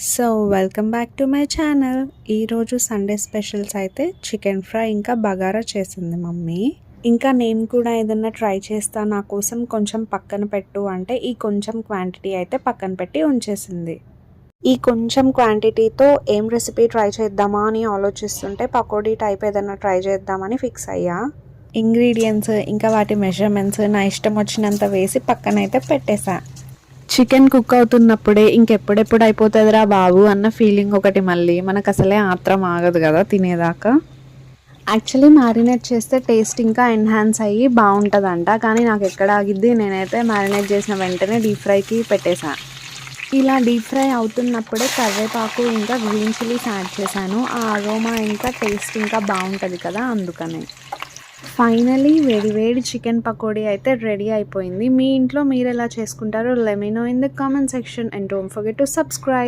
So welcome back to my channel. ఈరోజు Sunday specials అయితే chicken fry ఇంకా బగారా చేసింది మమ్మీ. ఇంకా నేను కూడా ఏదన్నా ట్రై చేస్తా, నా కోసం కొంచెం పక్కన పెట్టు అంటే ఈ కొంచెం క్వాంటిటీ అయితే పక్కన పెట్టి ఉంచేసింది. ఈ కొంచెం క్వాంటిటీతో ఏం రెసిపీ ట్రై చేద్దామా అని ఆలోచిస్తుంటే పకోడీ టైప్ ఏదన్నా ట్రై చేద్దామని ఫిక్స్ అయ్యా. ఇంగ్రీడియంట్స్ ఇంకా వాటి మెజర్మెంట్స్ నా ఇష్టం వచ్చినంత వేసి పక్కనైతే పెట్టేశా. చికెన్ కుక్ అవుతున్నప్పుడే ఇంకెప్పుడెప్పుడు అయిపోతుందిరా బాబు అన్న ఫీలింగ్ ఒకటి, మళ్ళీ మనకు అసలే ఆత్రం ఆగదు కదా తినేదాకా. యాక్చువల్లీ మ్యారినేట్ చేస్తే టేస్ట్ ఇంకా ఎన్హాన్స్ అయ్యి బాగుంటుందంట, కానీ నాకు ఎక్కడ ఆగిద్ది. నేనైతే మ్యారినేట్ చేసిన వెంటనే డీప్ ఫ్రైకి పెట్టేశాను. ఇలా డీప్ ఫ్రై అవుతున్నప్పుడే కరివేపాకు ఇంకా గ్రీన్ చిల్లీస్ యాడ్ చేశాను. ఆ అరోమా ఇంకా టేస్ట్ ఇంకా బాగుంటుంది కదా, అందుకనే. ఫైనలీ వేడి వేడి చికెన్ పకోడీ అయితే రెడీ అయిపోయింది. మీ ఇంట్లో మీరు ఎలా చేసుకుంటారో let me know in the comment section and don't forget to subscribe.